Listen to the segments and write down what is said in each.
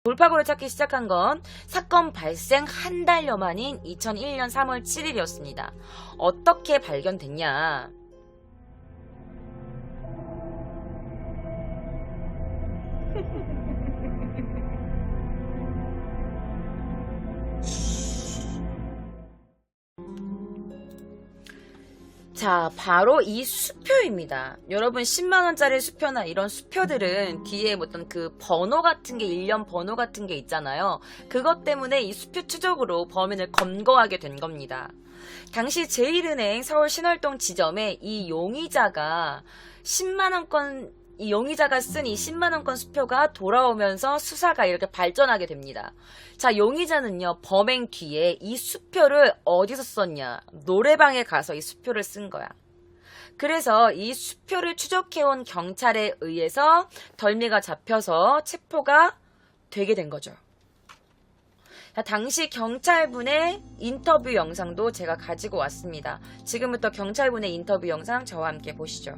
돌파구를 찾기 시작한 건 사건 발생 한 달여 만인 2001년 3월 7일이었습니다. 어떻게 발견됐냐? 자, 바로 이 수표입니다. 여러분 10만원짜리 수표나 이런 수표들은 뒤에 어떤 그 번호 같은 게, 일련 번호 같은 게 있잖아요. 그것 때문에 이 수표 추적으로 범인을 검거하게 된 겁니다. 당시 제1은행 서울 신월동 지점에 이 용의자가 10만원권, 이 용의자가 쓴 이 10만원권 수표가 돌아오면서 수사가 이렇게 발전하게 됩니다. 자, 용의자는요, 범행 뒤에 이 수표를 어디서 썼냐? 노래방에 가서 이 수표를 쓴 거야. 그래서 이 수표를 추적해온 경찰에 의해서 덜미가 잡혀서 체포가 되게 된 거죠. 자, 당시 경찰분의 인터뷰 영상도 제가 가지고 왔습니다. 지금부터 경찰분의 인터뷰 영상 저와 함께 보시죠.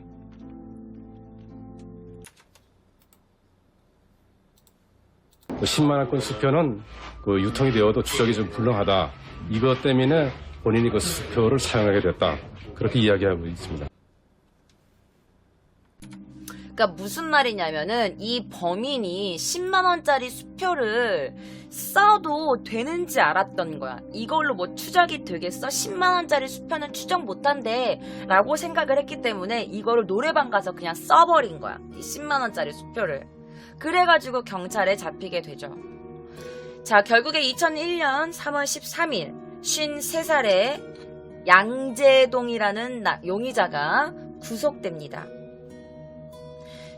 10만원권 수표는 그 유통이 되어도 추적이 좀 불능하다. 이것 때문에 본인이 그 수표를 사용하게 됐다. 그렇게 이야기하고 있습니다. 그러니까 무슨 말이냐면은 이 범인이 10만원짜리 수표를 써도 되는지 알았던 거야. 이걸로 뭐 추적이 되겠어? 10만원짜리 수표는 추적 못한대 라고 생각을 했기 때문에 이거를 노래방 가서 그냥 써버린 거야. 이 10만원짜리 수표를. 그래가지고 경찰에 잡히게 되죠. 자, 결국에 2001년 3월 13일 53살의 양재동이라는 용의자가 구속됩니다.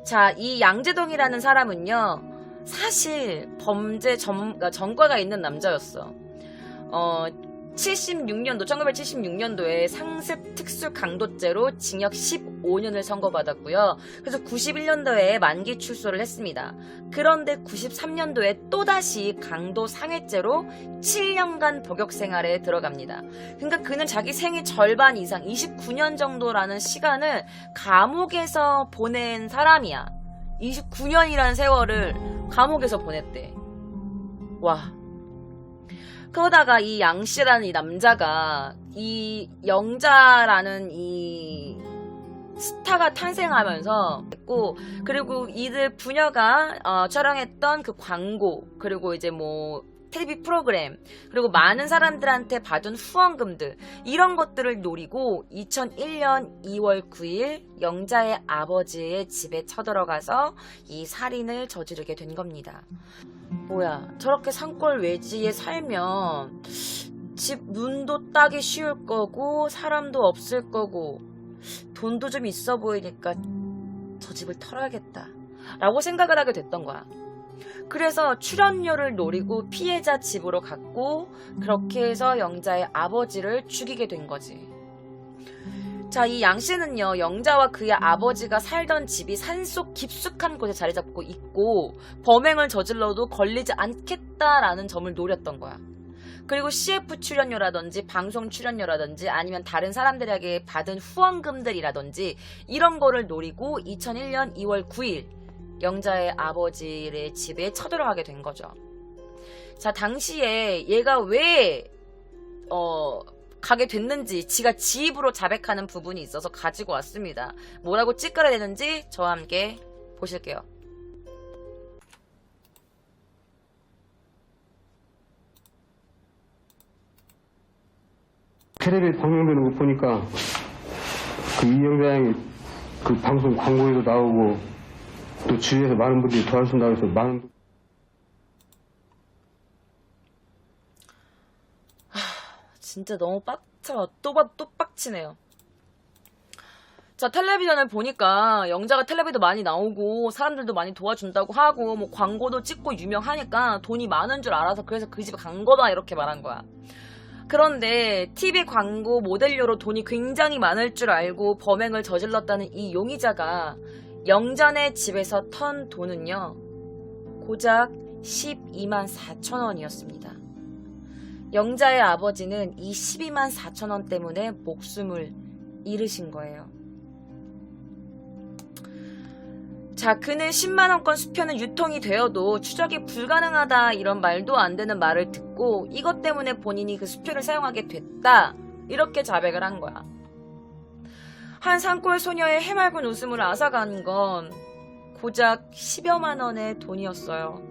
자, 이 양재동이라는 사람은요, 사실 범죄 전과가 있는 남자였어. 1976년도에 상습 특수 강도죄로 징역 15년을 선고받았고요. 그래서 91년도에 만기 출소를 했습니다. 그런데 93년도에 또다시 강도 상해죄로 7년간 복역 생활에 들어갑니다. 그러니까 그는 자기 생애 절반 이상 29년 정도라는 시간을 감옥에서 보낸 사람이야. 29년이라는 세월을 감옥에서 보냈대. 와. 그러다가 이 양씨라는 이 남자가 이 영자라는 이 스타가 탄생하면서 했고, 그리고 이들 부녀가 촬영했던 그 광고, 그리고 이제 뭐 텔레비 프로그램, 그리고 많은 사람들한테 받은 후원금들, 이런 것들을 노리고 2001년 2월 9일 영자의 아버지의 집에 쳐들어가서 이 살인을 저지르게 된 겁니다. 뭐야, 저렇게 산골 외지에 살면 집 문도 따기 쉬울 거고 사람도 없을 거고 돈도 좀 있어 보이니까 저 집을 털어야겠다 라고 생각을 하게 됐던 거야. 그래서 출연료를 노리고 피해자 집으로 갔고, 그렇게 해서 영자의 아버지를 죽이게 된 거지. 자, 이 양씨는요, 영자와 그의 아버지가 살던 집이 산속 깊숙한 곳에 자리 잡고 있고 범행을 저질러도 걸리지 않겠다라는 점을 노렸던 거야. 그리고 CF 출연료라든지 방송 출연료라든지 아니면 다른 사람들에게 받은 후원금들이라든지 이런 거를 노리고 2001년 2월 9일 영자의 아버지의 집에 쳐들어가게 된 거죠. 자, 당시에 얘가 왜 가게 됐는지 지가 지입으로 자백하는 부분이 있어서 가지고 왔습니다. 뭐라고 찌끄러대는지 저와 함께 보실게요. 텔레비 방영되는 거 보니까 그 이영자 양이 그 방송 광고에도 나오고 또 주위에서 많은 분들이 도와준다고 해서 많은 진짜 너무 빡쳐. 또 봐도 또 빡치네요. 자, 텔레비전을 보니까 영자가 텔레비도 많이 나오고 사람들도 많이 도와준다고 하고 뭐 광고도 찍고 유명하니까 돈이 많은 줄 알아서 그래서 그 집에 간 거다 이렇게 말한 거야. 그런데 TV 광고 모델료로 돈이 굉장히 많을 줄 알고 범행을 저질렀다는 이 용의자가 영자네 집에서 턴 돈은요, 고작 12만 4천 원이었습니다. 영자의 아버지는 이 12만 4천 원 때문에 목숨을 잃으신 거예요. 자, 그는 10만원권 수표는 유통이 되어도 추적이 불가능하다 이런 말도 안 되는 말을 듣고 이것 때문에 본인이 그 수표를 사용하게 됐다 이렇게 자백을 한 거야. 한 산골 소녀의 해맑은 웃음을 앗아간 건 고작 10여만원의 돈이었어요.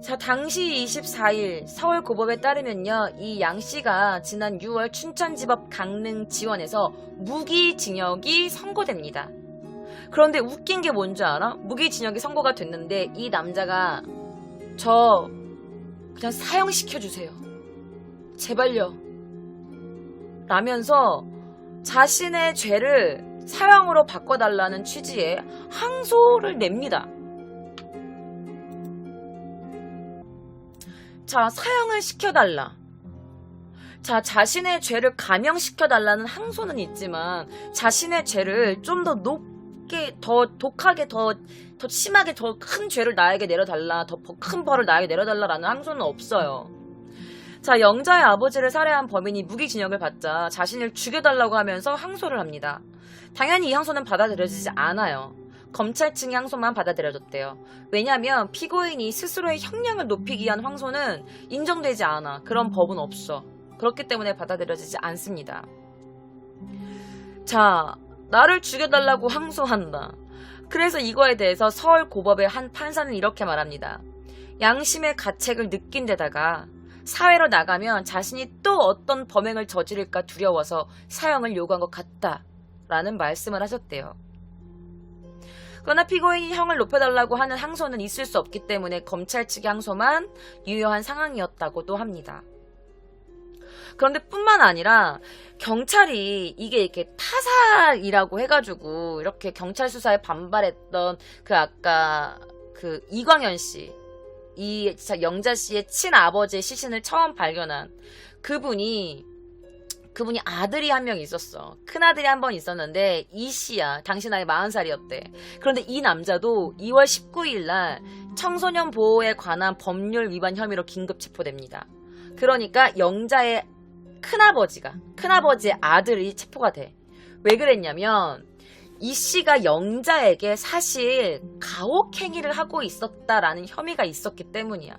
자, 당시 24일 서울고법에 따르면요, 이 양씨가 지난 6월 춘천지법 강릉지원에서 무기징역이 선고됩니다. 그런데 웃긴 게 뭔지 알아? 무기징역이 선고가 됐는데 이 남자가 저 그냥 사형시켜주세요. 제발요. 라면서 자신의 죄를 사형으로 바꿔달라는 취지의 항소를 냅니다. 자, 사형을 시켜달라. 자, 자신의 죄를 감형시켜달라는 항소는 있지만 자신의 죄를 좀 더 높게, 더 독하게, 더 심하게, 더 큰 죄를 나에게 내려달라, 더 큰 벌을 나에게 내려달라라는 항소는 없어요. 자, 영자의 아버지를 살해한 범인이 무기징역을 받자 자신을 죽여달라고 하면서 항소를 합니다. 당연히 이 항소는 받아들여지지 않아요. 검찰 측의 항소만 받아들여졌대요. 왜냐하면 피고인이 스스로의 형량을 높이기 위한 항소는 인정되지 않아. 그런 법은 없어. 그렇기 때문에 받아들여지지 않습니다. 자, 나를 죽여달라고 항소한다. 그래서 이거에 대해서 서울고법의 한 판사는 이렇게 말합니다. 양심의 가책을 느낀 데다가 사회로 나가면 자신이 또 어떤 범행을 저지를까 두려워서 사형을 요구한 것 같다 라는 말씀을 하셨대요. 그러나 피고인이 형을 높여달라고 하는 항소는 있을 수 없기 때문에 검찰 측의 항소만 유효한 상황이었다고도 합니다. 그런데 뿐만 아니라 경찰이 이게 이렇게 타살이라고 해가지고 이렇게 경찰 수사에 반발했던 그 아까 그 이광현 씨, 이 영자 씨의 친아버지의 시신을 처음 발견한 그분이 아들이 한 명 있었어. 큰아들이 한 번 있었는데 이 씨야. 당시 나이 40살이었대. 그런데 이 남자도 2월 19일 날 청소년 보호에 관한 법률 위반 혐의로 긴급 체포됩니다. 그러니까 영자의 큰아버지의 아들이 체포가 돼. 왜 그랬냐면 이 씨가 영자에게 사실 가혹행위를 하고 있었다라는 혐의가 있었기 때문이야.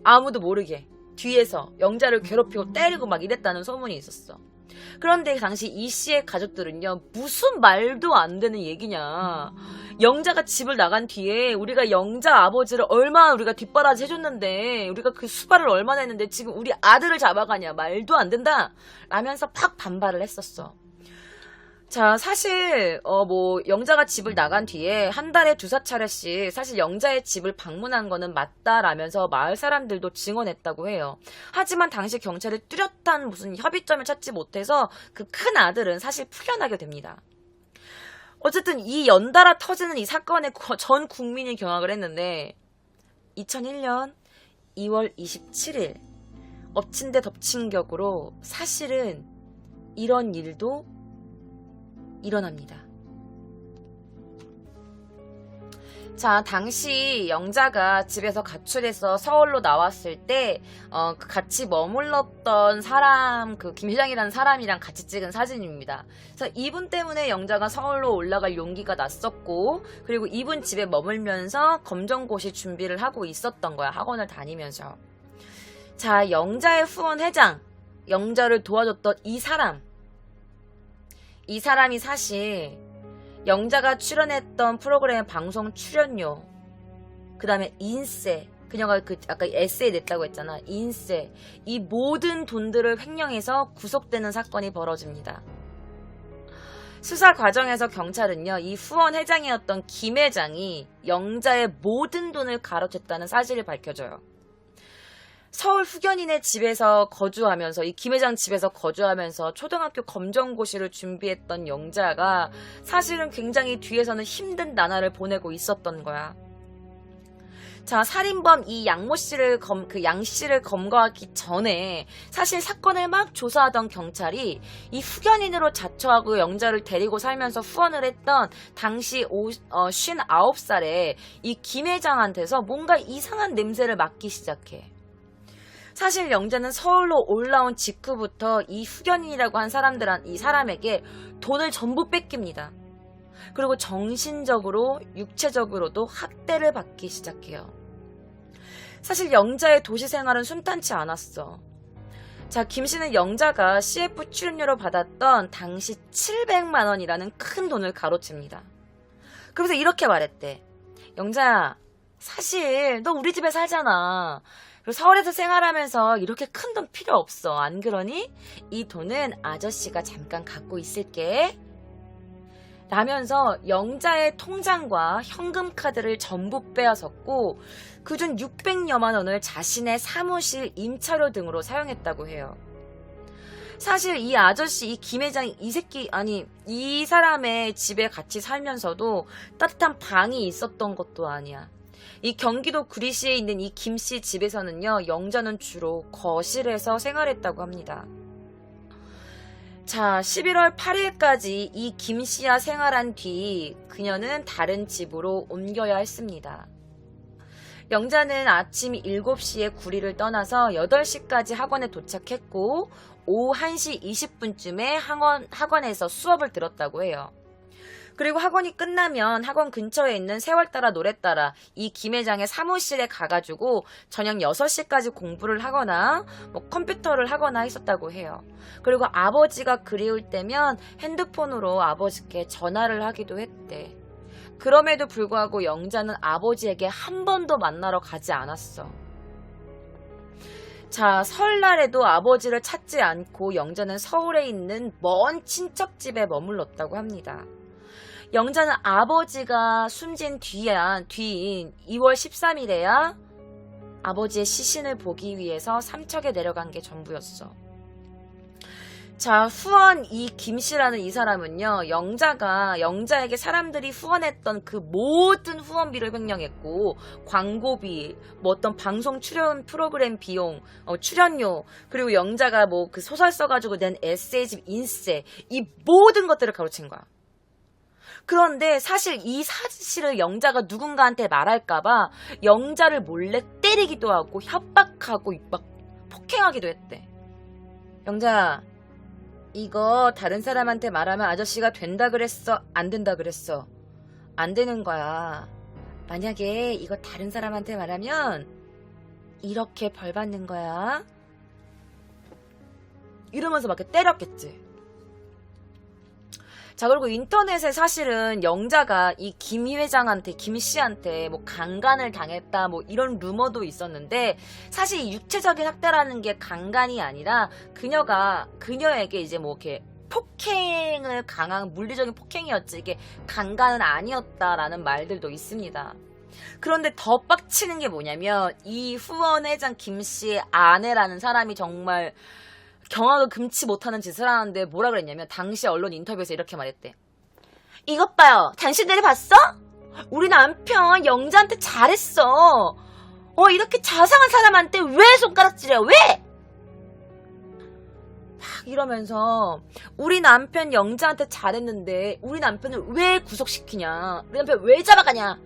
아무도 모르게 뒤에서 영자를 괴롭히고 때리고 막 이랬다는 소문이 있었어. 그런데 당시 이 씨의 가족들은요, 무슨 말도 안 되는 얘기냐. 영자가 집을 나간 뒤에 우리가 영자 아버지를 얼마나 우리가 뒷바라지 해줬는데, 우리가 그 수발을 얼마나 했는데 지금 우리 아들을 잡아가냐. 말도 안 된다. 라면서 팍 반발을 했었어. 자, 사실 영자가 집을 나간 뒤에 한 달에 2-4차례씩 사실 영자의 집을 방문한 거는 맞다라면서 마을 사람들도 증언했다고 해요. 하지만 당시 경찰이 뚜렷한 무슨 협의점을 찾지 못해서 그 큰 아들은 사실 풀려나게 됩니다. 어쨌든 이 연달아 터지는 이 사건에 전 국민이 경악을 했는데 2001년 2월 27일 엎친 데 덮친 격으로 사실은 이런 일도 일어납니다. 자, 당시 영자가 집에서 가출해서 서울로 나왔을 때 같이 머물렀던 사람, 그 김 회장이라는 사람이랑 같이 찍은 사진입니다. 그래서 이분 때문에 영자가 서울로 올라갈 용기가 났었고, 그리고 이분 집에 머물면서 검정고시 준비를 하고 있었던 거야. 학원을 다니면서. 자, 영자의 후원 회장, 영자를 도와줬던 이 사람이 사실 영자가 출연했던 프로그램 방송 출연료, 그 다음에 인세, 그녀가 아까 에세이 냈다고 했잖아. 인세, 이 모든 돈들을 횡령해서 구속되는 사건이 벌어집니다. 수사 과정에서 경찰은요, 이 후원 회장이었던 김 회장이 영자의 모든 돈을 가로챘다는 사실을 밝혀줘요. 서울 후견인의 집에서 거주하면서, 이 김 회장 집에서 거주하면서 초등학교 검정고시를 준비했던 영자가 사실은 굉장히 뒤에서는 힘든 나날을 보내고 있었던 거야. 자, 살인범 이 양모 씨를 양 씨를 검거하기 전에 사실 사건을 막 조사하던 경찰이 이 후견인으로 자처하고 영자를 데리고 살면서 후원을 했던 당시 59살의 이 김 회장한테서 뭔가 이상한 냄새를 맡기 시작해. 사실 영자는 서울로 올라온 직후부터 이 후견인이라고 한 이 사람에게 돈을 전부 뺏깁니다. 그리고 정신적으로, 육체적으로도 학대를 받기 시작해요. 사실 영자의 도시 생활은 순탄치 않았어. 자, 김씨는 영자가 CF 출연료로 받았던 당시 700만 원이라는 큰 돈을 가로챕니다. 그래서 이렇게 말했대. 영자야, 사실 너 우리 집에 살잖아. 그리고 서울에서 생활하면서 이렇게 큰 돈 필요 없어. 안 그러니? 이 돈은 아저씨가 잠깐 갖고 있을게. 라면서 영자의 통장과 현금 카드를 전부 빼앗았고 그중 600여만 원을 자신의 사무실 임차료 등으로 사용했다고 해요. 사실 이 아저씨, 이 김 회장이 이 사람의 집에 같이 살면서도 따뜻한 방이 있었던 것도 아니야. 이 경기도 구리시에 있는 이 김씨 집에서는요, 영자는 주로 거실에서 생활했다고 합니다. 자, 11월 8일까지 이 김씨와 생활한 뒤 그녀는 다른 집으로 옮겨야 했습니다. 영자는 아침 7시에 구리를 떠나서 8시까지 학원에 도착했고 오후 1시 20분쯤에 학원에서 수업을 들었다고 해요. 그리고 학원이 끝나면 학원 근처에 있는 세월따라 노래따라 이 김 회장의 사무실에 가가지고 저녁 6시까지 공부를 하거나 컴퓨터를 하거나 했었다고 해요. 그리고 아버지가 그리울 때면 핸드폰으로 아버지께 전화를 하기도 했대. 그럼에도 불구하고 영자는 아버지에게 한 번도 만나러 가지 않았어. 자, 설날에도 아버지를 찾지 않고 영자는 서울에 있는 먼 친척집에 머물렀다고 합니다. 영자는 아버지가 숨진 뒤인 2월 13일에야 아버지의 시신을 보기 위해서 삼척에 내려간 게 전부였어. 자, 후원 이 김씨라는 이 사람은요, 영자에게 사람들이 후원했던 그 모든 후원비를 횡령했고, 광고비, 어떤 방송 출연 프로그램 비용, 출연료, 그리고 영자가 그 소설 써가지고 낸 에세이집 인세, 이 모든 것들을 가로챈 거야. 그런데 사실 이 사실을 영자가 누군가한테 말할까봐 영자를 몰래 때리기도 하고 협박하고 막 폭행하기도 했대. 영자, 이거 다른 사람한테 말하면 아저씨가 된다 그랬어? 안 된다 그랬어? 안 되는 거야. 만약에 이거 다른 사람한테 말하면 이렇게 벌 받는 거야. 이러면서 막 때렸겠지. 자, 그리고 인터넷에 사실은 영자가 이 김 회장한테, 김씨한테 강간을 당했다, 이런 루머도 있었는데, 사실 이 육체적인 학대라는 게 강간이 아니라, 그녀에게 이제 이렇게 폭행을 강한 물리적인 폭행이었지, 이게 강간은 아니었다라는 말들도 있습니다. 그런데 더 빡치는 게 뭐냐면, 이 후원회장 김씨의 아내라는 사람이 정말, 경악을 금치 못하는 짓을 하는데 뭐라 그랬냐면 당시 언론 인터뷰에서 이렇게 말했대. 이것 봐요. 당신들이 봤어? 우리 남편 영자한테 잘했어. 이렇게 자상한 사람한테 왜 손가락질이야? 왜? 막 이러면서 우리 남편 영자한테 잘했는데 우리 남편을 왜 구속시키냐? 우리 남편 왜 잡아가냐?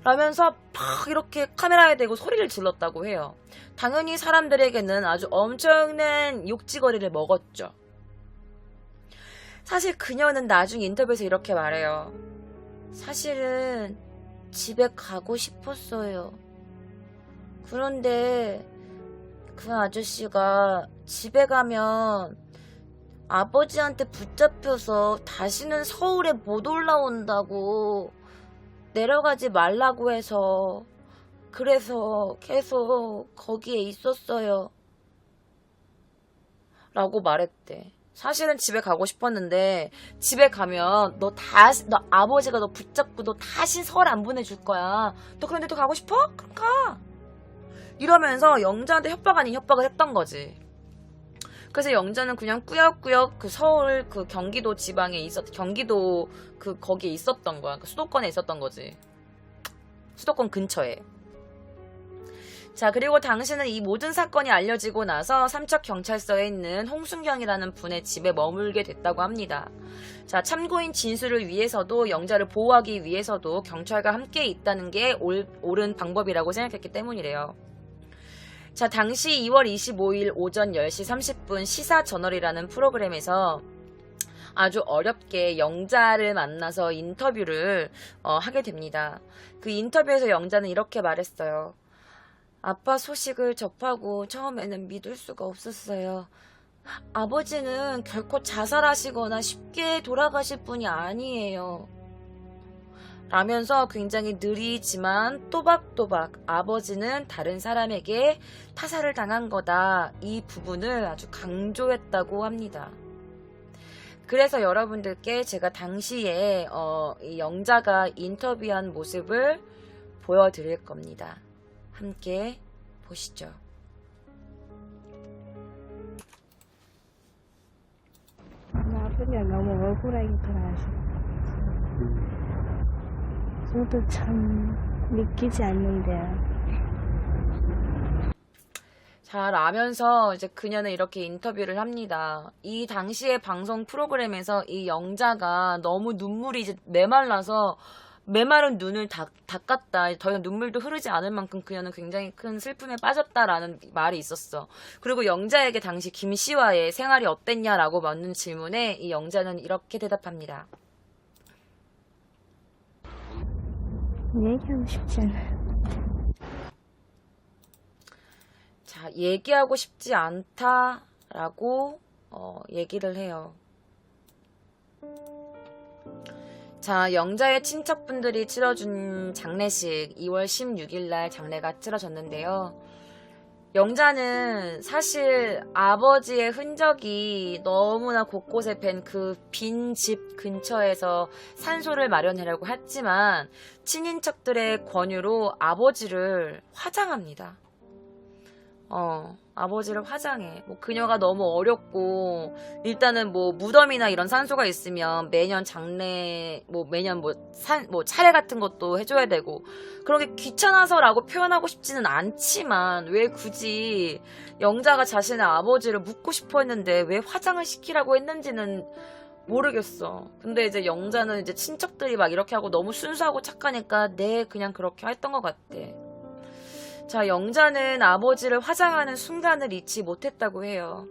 라면서 막 이렇게 카메라에 대고 소리를 질렀다고 해요. 당연히 사람들에게는 아주 엄청난 욕지거리를 먹었죠. 사실 그녀는 나중 인터뷰에서 이렇게 말해요. 사실은 집에 가고 싶었어요. 그런데 그 아저씨가 집에 가면 아버지한테 붙잡혀서 다시는 서울에 못 올라온다고 내려가지 말라고 해서 그래서 계속 거기에 있었어요. 라고 말했대. 사실은 집에 가고 싶었는데 집에 가면 너 아버지가 너 붙잡고 너 다시 서울 안 보내줄 거야. 너 그런데 또 가고 싶어? 그럼 가. 이러면서 영자한테 협박 아닌 협박을 했던 거지. 그래서 영자는 그냥 꾸역꾸역 그 서울 그 경기도 지방에 경기도 거기에 있었던 거야. 그 수도권에 있었던 거지. 수도권 근처에. 자, 그리고 당신은 이 모든 사건이 알려지고 나서 삼척경찰서에 있는 홍순경이라는 분의 집에 머물게 됐다고 합니다. 자, 참고인 진술을 위해서도 영자를 보호하기 위해서도 경찰과 함께 있다는 게 옳은 방법이라고 생각했기 때문이래요. 자, 당시 2월 25일 오전 10시 30분 시사저널이라는 프로그램에서 아주 어렵게 영자를 만나서 인터뷰를 하게 됩니다. 그 인터뷰에서 영자는 이렇게 말했어요. 아빠 소식을 접하고 처음에는 믿을 수가 없었어요. 아버지는 결코 자살하시거나 쉽게 돌아가실 분이 아니에요. 라면서 굉장히 느리지만 또박또박 아버지는 다른 사람에게 타살을 당한 거다. 이 부분을 아주 강조했다고 합니다. 그래서 여러분들께 제가 당시에 이 영자가 인터뷰한 모습을 보여드릴 겁니다. 함께 보시죠. 아버지가 너무 억울하게 돌아가셨어요. 저도 참 믿기지 않는데요. 자, 라면서 이제 그녀는 이렇게 인터뷰를 합니다. 이 당시의 방송 프로그램에서 이 영자가 너무 눈물이 이제 메말라서 메마른 눈을 닦았다. 더 이상 눈물도 흐르지 않을 만큼 그녀는 굉장히 큰 슬픔에 빠졌다라는 말이 있었어. 그리고 영자에게 당시 김 씨와의 생활이 어땠냐라고 묻는 질문에 이 영자는 이렇게 대답합니다. 얘기하고 싶지 않아요. 자, 얘기하고 싶지 않다라고 얘기를 해요. 자, 영자의 친척분들이 치러준 장례식 2월 16일 날 장례가 치러졌는데요. 영자는 사실 아버지의 흔적이 너무나 곳곳에 밴 그 빈 집 근처에서 산소를 마련하려고 했지만 친인척들의 권유로 아버지를 화장합니다. 아버지를 화장해. 뭐 그녀가 너무 어렵고 일단은 뭐 무덤이나 이런 산소가 있으면 매년 장례 매년 차례 같은 것도 해줘야 되고 그런 게 귀찮아서라고 표현하고 싶지는 않지만 왜 굳이 영자가 자신의 아버지를 묻고 싶어 했는데 왜 화장을 시키라고 했는지는 모르겠어. 근데 이제 영자는 이제 친척들이 막 이렇게 하고 너무 순수하고 착하니까 그냥 그렇게 했던 것 같아. 자, 영자는 아버지를 화장하는 순간을 잊지 못했다고 해요.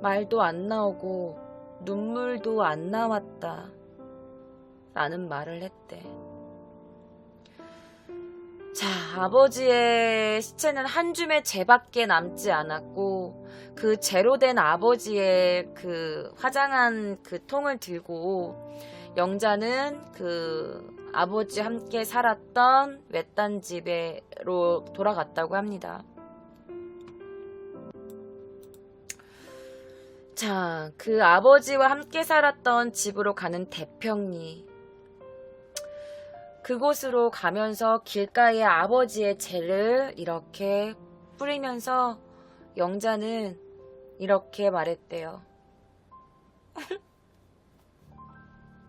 말도 안 나오고 눈물도 안 나왔다 라는 말을 했대. 자, 아버지의 시체는 한 줌의 재밖에 남지 않았고 그 재로 된 아버지의 그 화장한 그 통을 들고 영자는 그 아버지 함께 살았던 외딴 집으로 돌아갔다고 합니다. 자, 그 아버지와 함께 살았던 집으로 가는 대평리. 그곳으로 가면서 길가에 아버지의 재를 이렇게 뿌리면서 영자는 이렇게 말했대요.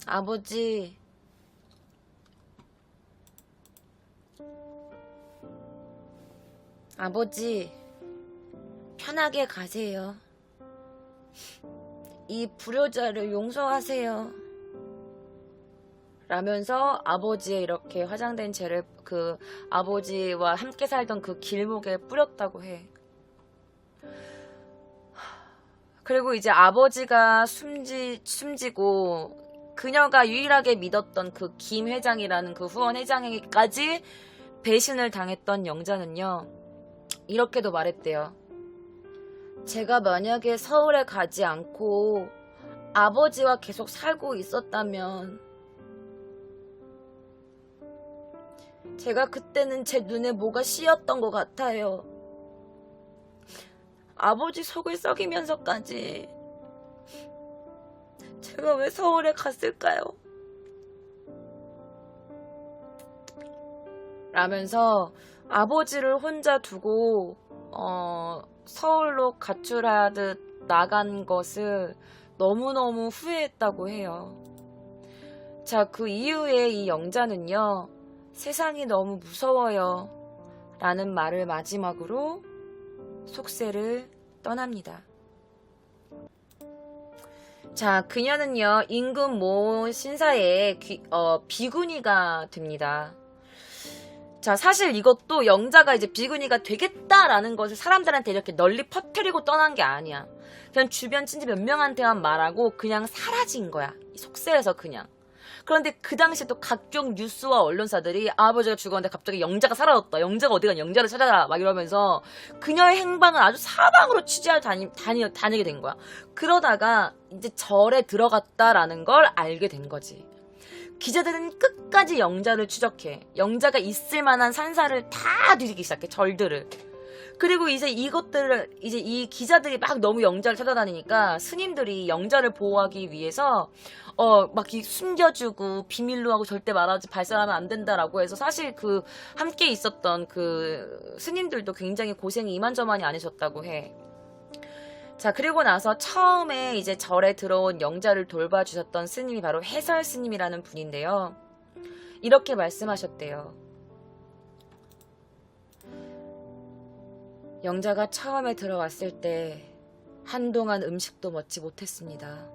아버지, 편하게 가세요. 이 불효자를 용서하세요. 라면서 아버지의 이렇게 화장된 재를 그 아버지와 함께 살던 그 길목에 뿌렸다고 해. 그리고 이제 아버지가 숨지고 그녀가 유일하게 믿었던 그 김 회장이라는 그 후원 회장에게까지 배신을 당했던 영자는요, 이렇게도 말했대요. 제가 만약에 서울에 가지 않고 아버지와 계속 살고 있었다면 제가 그때는 제 눈에 뭐가 씌었던 것 같아요. 아버지 속을 썩이면서까지 제가 왜 서울에 갔을까요? 라면서 아버지를 혼자 두고 서울로 가출하듯 나간 것을 너무너무 후회했다고 해요. 자, 그 이후에 이 영자는요, 세상이 너무 무서워요 라는 말을 마지막으로 속세를 떠납니다. 자, 그녀는요, 임금 모 신사의 비구니가 됩니다. 자, 사실 이것도 영자가 이제 비구니가 되겠다라는 것을 사람들한테 이렇게 널리 퍼뜨리고 떠난 게 아니야. 그냥 주변 친지 몇 명한테만 말하고 그냥 사라진 거야. 이 속세에서 그냥. 그런데 그 당시에 또 각종 뉴스와 언론사들이 아버지가 죽었는데 갑자기 영자가 사라졌다. 영자가 어디 간 영자를 찾아라. 막 이러면서 그녀의 행방을 아주 사방으로 취재하러 다니게 된 거야. 그러다가 이제 절에 들어갔다라는 걸 알게 된 거지. 기자들은 끝까지 영자를 추적해. 영자가 있을 만한 산사를 다 뒤지기 시작해. 절들을. 그리고 이제 이것들을 이제 이 기자들이 막 너무 영자를 찾아다니니까 스님들이 영자를 보호하기 위해서 막 숨겨주고 비밀로 하고 절대 말하지 발설하면 안 된다라고 해서 사실 그 함께 있었던 그 스님들도 굉장히 고생이 이만저만이 아니셨다고 해. 자, 그리고 나서 처음에 이제 절에 들어온 영자를 돌봐주셨던 스님이 바로 해설 스님이라는 분인데요. 이렇게 말씀하셨대요. 영자가 처음에 들어왔을 때 한동안 음식도 먹지 못했습니다.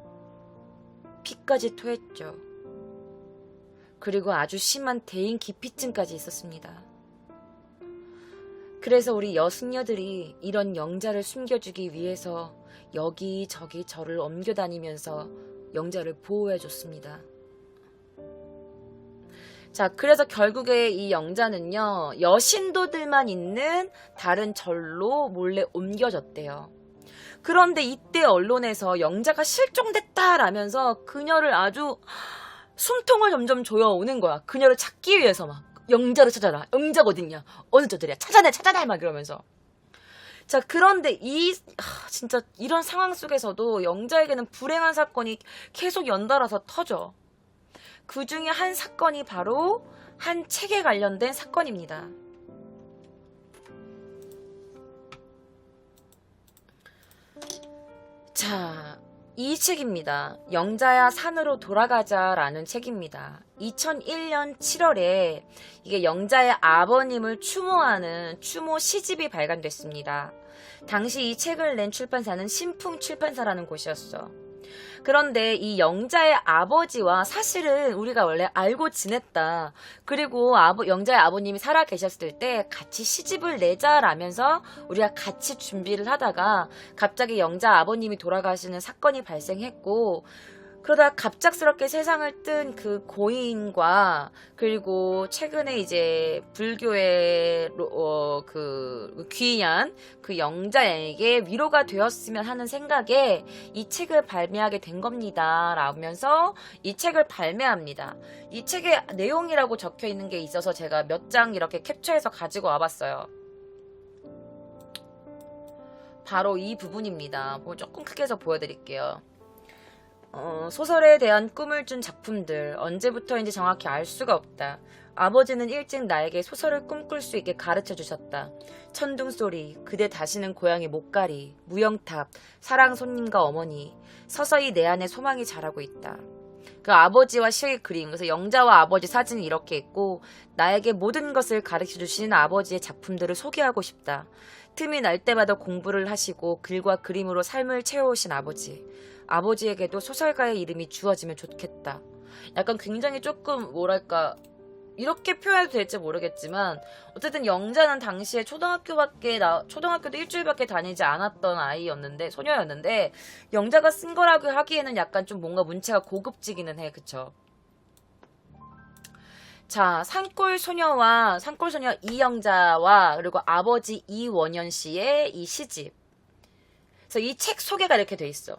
피까지 토했죠. 그리고 아주 심한 대인 기피증까지 있었습니다. 그래서 우리 여승려들이 이런 영자를 숨겨주기 위해서 여기저기 절을 옮겨다니면서 영자를 보호해줬습니다. 자, 그래서 결국에 이 영자는요, 여신도들만 있는 다른 절로 몰래 옮겨졌대요. 그런데 이때 언론에서 영자가 실종됐다라면서 그녀를 아주 숨통을 점점 조여오는 거야. 그녀를 찾기 위해서 막 영자를 찾아라. 영자가 어딨냐? 어느 저들이야? 찾아내 막 이러면서. 자, 그런데 진짜 이런 상황 속에서도 영자에게는 불행한 사건이 계속 연달아서 터져. 그 중에 한 사건이 바로 한 책에 관련된 사건입니다. 자, 이 책입니다. 영자야 산으로 돌아가자라는 책입니다. 2001년 7월에 이게 영자의 아버님을 추모하는 추모 시집이 발간됐습니다. 당시 이 책을 낸 출판사는 신풍 출판사라는 곳이었어. 그런데 이 영자의 아버지와 사실은 우리가 원래 알고 지냈다. 그리고 영자의 아버님이 살아 계셨을 때 같이 시집을 내자라면서 우리가 같이 준비를 하다가 갑자기 영자 아버님이 돌아가시는 사건이 발생했고, 그러다 갑작스럽게 세상을 뜬 그 고인과 그리고 최근에 이제 불교의 귀한 그 영자에게 위로가 되었으면 하는 생각에 이 책을 발매하게 된 겁니다. 라면서 이 책을 발매합니다. 이 책에 내용이라고 적혀 있는 게 있어서 제가 몇 장 이렇게 캡처해서 가지고 와봤어요. 바로 이 부분입니다. 조금 크게 해서 보여드릴게요. 소설에 대한 꿈을 준 작품들, 언제부터인지 정확히 알 수가 없다. 아버지는 일찍 나에게 소설을 꿈꿀 수 있게 가르쳐 주셨다. 천둥소리, 그대 다시는 고향에 못 가리, 무영탑, 사랑 손님과 어머니, 서서히 내 안에 소망이 자라고 있다. 그 아버지와 시의 그림, 그래서 영자와 아버지 사진이 이렇게 있고, 나에게 모든 것을 가르쳐 주신 아버지의 작품들을 소개하고 싶다. 틈이 날 때마다 공부를 하시고 글과 그림으로 삶을 채워오신 아버지. 아버지에게도 소설가의 이름이 주어지면 좋겠다. 약간 굉장히 조금 이렇게 표현해도 될지 모르겠지만 어쨌든 영자는 당시에 초등학교도 일주일밖에 다니지 않았던 소녀였는데 영자가 쓴 거라고 하기에는 약간 좀 뭔가 문체가 고급지기는 해. 그쵸? 자, 산골소녀 이영자와 그리고 아버지 이원현 씨의 이 시집. 그래서 이 책 소개가 이렇게 돼 있어.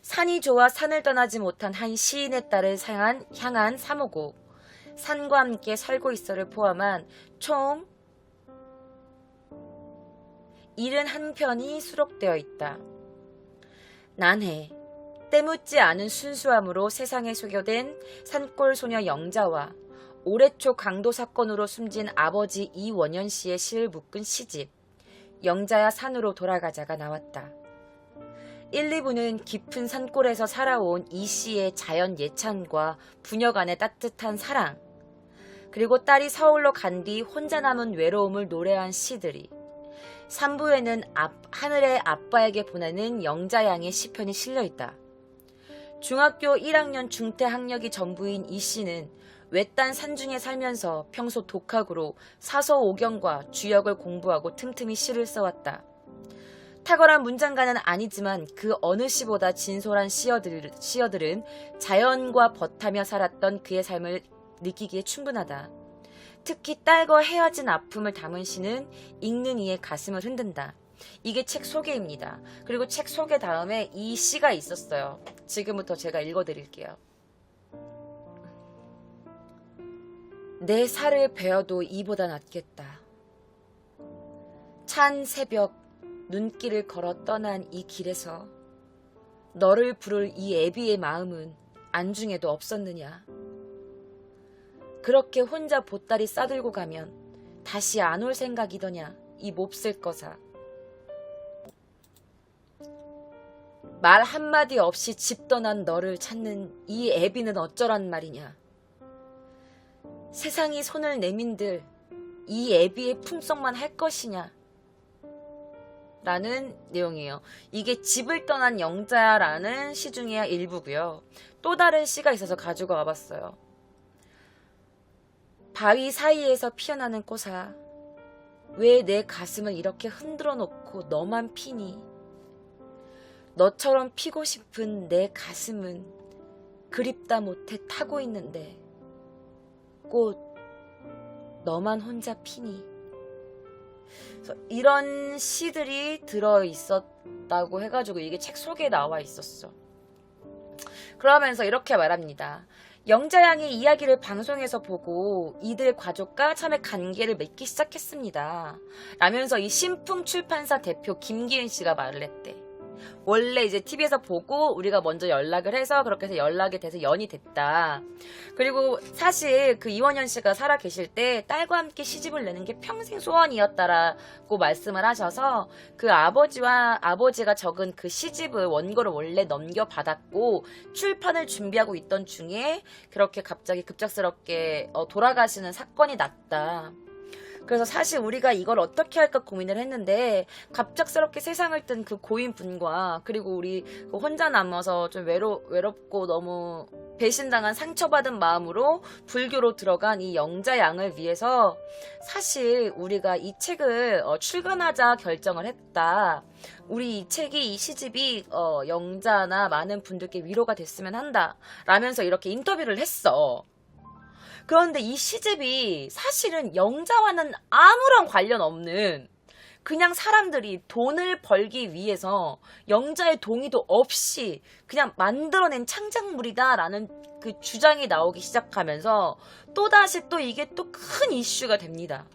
산이 좋아 산을 떠나지 못한 한 시인의 딸을 향한 사모곡, 산과 함께 살고 있어를 포함한 총 71편이 수록되어 있다. 난해, 때묻지 않은 순수함으로 세상에 소개된 산골소녀 영자와 올해 초 강도 사건으로 숨진 아버지 이원현 씨의 시를 묶은 시집, 영자야 산으로 돌아가자가 나왔다. 1, 2부는 깊은 산골에서 살아온 이 씨의 자연 예찬과 부녀 간의 따뜻한 사랑, 그리고 딸이 서울로 간 뒤 혼자 남은 외로움을 노래한 시들이, 3부에는 하늘의 아빠에게 보내는 영자양의 시편이 실려있다. 중학교 1학년 중퇴 학력이 전부인 이 씨는 외딴 산중에 살면서 평소 독학으로 사서오경과 주역을 공부하고 틈틈이 시를 써왔다. 탁월한 문장가는 아니지만 그 어느 시보다 진솔한 시어들은 자연과 벗하며 살았던 그의 삶을 느끼기에 충분하다. 특히 딸과 헤어진 아픔을 담은 시는 읽는 이의 가슴을 흔든다. 이게 책 소개입니다. 그리고 책 소개 다음에 이 시가 있었어요. 지금부터 제가 읽어드릴게요. 내 살을 베어도 이보다 낫겠다. 찬 새벽 눈길을 걸어 떠난 이 길에서 너를 부를 이 애비의 마음은 안중에도 없었느냐. 그렇게 혼자 보따리 싸들고 가면 다시 안 올 생각이더냐 이 몹쓸 거사. 말 한마디 없이 집 떠난 너를 찾는 이 애비는 어쩌란 말이냐. 세상이 손을 내민들 이 애비의 품속만 할 것이냐 라는 내용이에요. 이게 집을 떠난 영자라는 시 중에 일부고요. 또 다른 시가 있어서 가지고 와봤어요. 바위 사이에서 피어나는 꽃아, 왜 내 가슴을 이렇게 흔들어 놓고 너만 피니? 너처럼 피고 싶은 내 가슴은 그립다 못해 타고 있는데 꽃 너만 혼자 피니? 그래서 이런 시들이 들어있었다고 해가지고 이게 책 속에 나와 있었어. 그러면서 이렇게 말합니다. 영자양이 이야기를 방송에서 보고 이들 가족과 처음에 관계를 맺기 시작했습니다. 라면서 이 신풍출판사 대표 김기은 씨가 말을 했대. 원래 이제 TV에서 보고 우리가 먼저 연락을 해서 그렇게 해서 연락이 돼서 연이 됐다. 그리고 사실 그 이원현 씨가 살아 계실 때 딸과 함께 시집을 내는 게 평생 소원이었다라고 말씀을 하셔서 그 아버지가 적은 그 시집을 원고를 원래 넘겨받았고 출판을 준비하고 있던 중에 그렇게 갑자기 급작스럽게 돌아가시는 사건이 났다. 그래서 사실 우리가 이걸 어떻게 할까 고민을 했는데 갑작스럽게 세상을 뜬 그 고인분과 그리고 우리 혼자 남아서 좀 외롭고 너무 배신당한 상처받은 마음으로 불교로 들어간 이 영자양을 위해서 사실 우리가 이 책을 출간하자 결정을 했다. 우리 이 책이 이 시집이 영자나 많은 분들께 위로가 됐으면 한다. 라면서 이렇게 인터뷰를 했어. 그런데 이 시집이 사실은 영자와는 아무런 관련 없는 그냥 사람들이 돈을 벌기 위해서 영자의 동의도 없이 그냥 만들어낸 창작물이다라는 그 주장이 나오기 시작하면서 또다시 또 이게 또 큰 이슈가 됩니다.